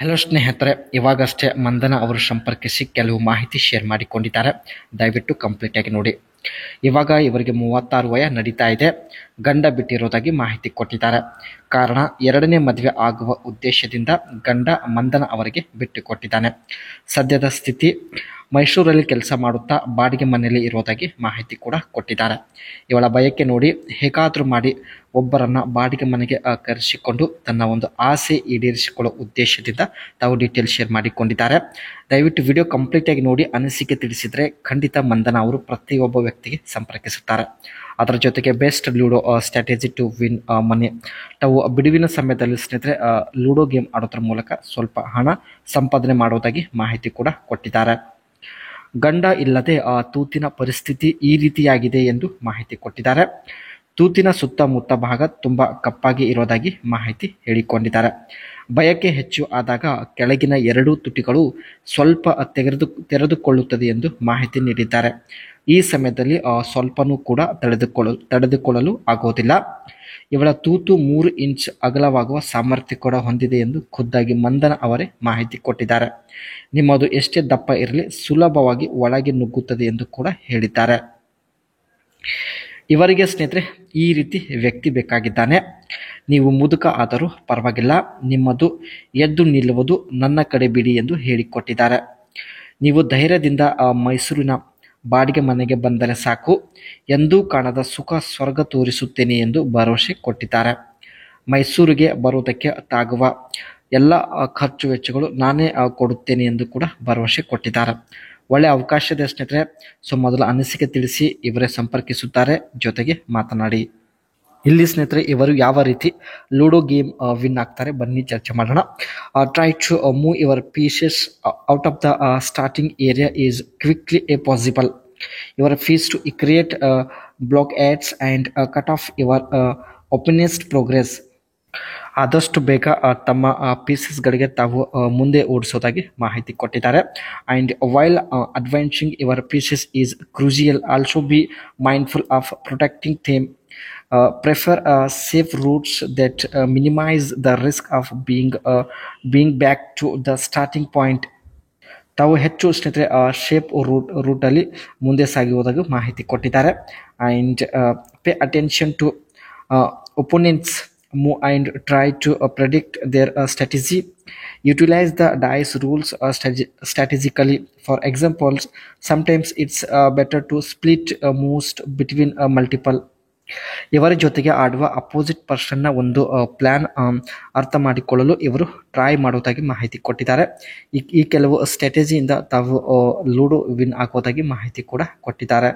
Hello ಸ್ನೇಹಿತರೆ, ಇವಾಗಷ್ಟೇ ಮಂದನ ಅವರು ಸಂಪರ್ಕಿಸಿ ಕೆಲವು ಮಾಹಿತಿ ಶೇರ್ ಮಾಡಿಕೊಂಡಿದ್ದಾರೆ. ದಯವಿಟ್ಟು ಕಂಪ್ಲೀಟಾಗಿ ನೋಡಿ. ಇವಾಗ ಇವರಿಗೆ 36 ವಯ ನಡೀತಾ ಇದೆ. ಗಂಡ ಬಿಟ್ಟಿರೋದಾಗಿ ಮಾಹಿತಿ ಕೊಟ್ಟಿದ್ದಾರೆ. ಕಾರಣ ಎರಡನೇ ಮದುವೆ ಆಗುವ ಉದ್ದೇಶದಿಂದ ಗಂಡ ಮಂದನ ಅವರಿಗೆ ಬಿಟ್ಟು ಕೊಟ್ಟಿದ್ದಾನೆ. ಸದ್ಯದ ಸ್ಥಿತಿ ಮೈಸೂರಲ್ಲಿ ಕೆಲಸ ಮಾಡುತ್ತಾ ಬಾಡಿಗೆ ಮನೆಯಲ್ಲಿ ಇರೋದಾಗಿ ಮಾಹಿತಿ ಕೂಡ ಕೊಟ್ಟಿದ್ದಾರೆ. ಇವಳ ಬಯಕೆ ನೋಡಿ ಹೇಗಾದರೂ ಮಾಡಿ ಒಬ್ಬರನ್ನ ಬಾಡಿಗೆ ಮನೆಗೆ ಕರೆಸಿಕೊಂಡು ತನ್ನ ಒಂದು ಆಸೆ ಈಡೇರಿಸಿಕೊಳ್ಳೋ ಉದ್ದೇಶದಿಂದ ತಾವು ಡೀಟೇಲ್ ಶೇರ್ ಮಾಡಿಕೊಂಡಿದ್ದಾರೆ. ದಯವಿಟ್ಟು ವಿಡಿಯೋ ಕಂಪ್ಲೀಟಾಗಿ ನೋಡಿ ಅನಿಸಿಕೆ ತಿಳಿಸಿದರೆ ಖಂಡಿತ ಮಂದನ ಅವರು ಪ್ರತಿಯೊಬ್ಬ ವ್ಯಕ್ತಿಗೆ ಸಂಪರ್ಕಿಸುತ್ತಾರೆ. ಅದರ ಜೊತೆಗೆ best ludo strategy to win money. ತಾವು ಬಿಡುವಿನ ಸಮಯದಲ್ಲಿ ಸ್ನೇಹಿತರೆ ಲೂಡೋ ಗೇಮ್ ಆಡೋದ್ರ ಮೂಲಕ ಸ್ವಲ್ಪ ಹಣ ಸಂಪಾದನೆ ಮಾಡೋದಾಗಿ ಮಾಹಿತಿ ಕೂಡ ಕೊಟ್ಟಿದ್ದಾರೆ. ಗಂಡ ಇಲ್ಲದೆ ತೂತಿನ ಪರಿಸ್ಥಿತಿ ಈ ರೀತಿಯಾಗಿದೆ ಎಂದು ಮಾಹಿತಿ ಕೊಟ್ಟಿದ್ದಾರೆ. ತೂತಿನ ಸುತ್ತಮುತ್ತ ಭಾಗ ತುಂಬ ಕಪ್ಪಾಗಿ ಇರೋದಾಗಿ ಮಾಹಿತಿ ಹೇಳಿಕೊಂಡಿದ್ದಾರೆ. ಬಯಕೆ ಹೆಚ್ಚು ಆದಾಗ ಕೆಳಗಿನ ಎರಡೂ ತುಟಿಗಳು ಸ್ವಲ್ಪ ತೆರೆದುಕೊಳ್ಳುತ್ತದೆ ಎಂದು ಮಾಹಿತಿ ನೀಡಿದ್ದಾರೆ. ಈ ಸಮಯದಲ್ಲಿ ಸ್ವಲ್ಪನೂ ಕೂಡ ತಡೆದುಕೊಳ್ಳಲು ಆಗೋದಿಲ್ಲ. ಇವಳ ತೂತು 3 ಇಂಚ್ ಅಗಲವಾಗುವ ಸಾಮರ್ಥ್ಯ ಕೂಡ ಹೊಂದಿದೆ ಎಂದು ಖುದ್ದಾಗಿ ಮಂದನ ಅವರೇ ಮಾಹಿತಿ ಕೊಟ್ಟಿದ್ದಾರೆ. ನಿಮ್ಮದು ಎಷ್ಟೇ ದಪ್ಪ ಇರಲಿ ಸುಲಭವಾಗಿ ಒಳಗೆ ನುಗ್ಗುತ್ತದೆ ಎಂದು ಕೂಡ ಹೇಳಿದ್ದಾರೆ. ಇವರಿಗೆ ಸ್ನೇಹಿತರೆ ಈ ರೀತಿ ವ್ಯಕ್ತಿ ಬೇಕಾಗಿದ್ದಾನೆ. ನೀವು ಮುದುಕ ಆದರೂ ಪರವಾಗಿಲ್ಲ, ನಿಮ್ಮದು ಎದ್ದು ನಿಲ್ಲುವುದು ನನ್ನ ಕಡೆ ಬಿಡಿ ಎಂದು ಹೇಳಿಕೊಟ್ಟಿದ್ದಾರೆ. ನೀವು ಧೈರ್ಯದಿಂದ ಮೈಸೂರಿನ ಬಾಡಿಗೆ ಮನೆಗೆ ಬಂದರೆ ಸಾಕು, ಎಂದೂ ಕಾಣದ ಸುಖ ಸ್ವರ್ಗ ತೋರಿಸುತ್ತೇನೆ ಎಂದು ಭರವಸೆ ಕೊಟ್ಟಿದ್ದಾರೆ. ಮೈಸೂರಿಗೆ ಬರುವುದಕ್ಕೆ ತಾಗುವ ಎಲ್ಲ ಖರ್ಚು ವೆಚ್ಚಗಳು ನಾನೇ ಕೊಡುತ್ತೇನೆ ಎಂದು ಕೂಡ ಭರವಸೆ ಕೊಟ್ಟಿದ್ದಾರೆ. ಒಳ್ಳೆಯ ಅವಕಾಶ ಇದೆ ಸ್ನೇಹಿತರೆ. ಸೊ ಮೊದಲ ಅನಿಸಿಕೆ ತಿಳಿಸಿ ಇವರೇ ಸಂಪರ್ಕಿಸುತ್ತಾರೆ, ಜೊತೆಗೆ ಮಾತನಾಡಿ. ಇಲ್ಲಿ ಸ್ನೇಹಿತರೆ ಇವರು ಯಾವ ರೀತಿ ಲೂಡೋ ಗೇಮ್ ವಿನ್ ಆಗ್ತಾರೆ ಬನ್ನಿ ಚರ್ಚೆ ಮಾಡೋಣ. Try to move your pieces out of the starting area as quickly a possible. Your pieces to create blockades and cut off your opponent's progress. ಆದಷ್ಟು ಬೇಗ ತಮ್ಮ ಪೀಸಸ್ಗಳಿಗೆ ತಾವು ಮುಂದೆ ಓಡಿಸೋದಾಗಿ ಮಾಹಿತಿ ಕೊಟ್ಟಿದ್ದಾರೆ. And while advancing your pieces is crucial, also be mindful of protecting them. Prefer safe routes that minimise the risk of being back to the starting point. ತಾವು ಹೆಚ್ಚು ಸ್ನೇಹಿತರೆ ಶೇಪ್ ರೂಟಲ್ಲಿ ಮುಂದೆ ಸಾಗುವುದಾಗಿ ಮಾಹಿತಿ ಕೊಟ್ಟಿದ್ದಾರೆ. And pay attention to opponents move and try to predict their strategy. Utilize the dice rules strategically. For example, sometimes it's better to split moves between multiple. ಇವರ ಜೊತೆಗೆ ಆಡುವ ಅಪೋಸಿಟ್ ಪರ್ಸನ್ನ ಒಂದು ಪ್ಲ್ಯಾನ್ ಅರ್ಥ ಮಾಡಿಕೊಳ್ಳಲು ಇವರು ಟ್ರೈ ಮಾಡೋದಾಗಿ ಮಾಹಿತಿ ಕೊಟ್ಟಿದ್ದಾರೆ. ಈ ಕೆಲವು ಸ್ಟ್ರಾಟಜಿಯಿಂದ ತಾವು ಲೂಡೋ ವಿನ್ ಆಗೋದಾಗಿ ಮಾಹಿತಿ ಕೂಡ ಕೊಟ್ಟಿದ್ದಾರೆ.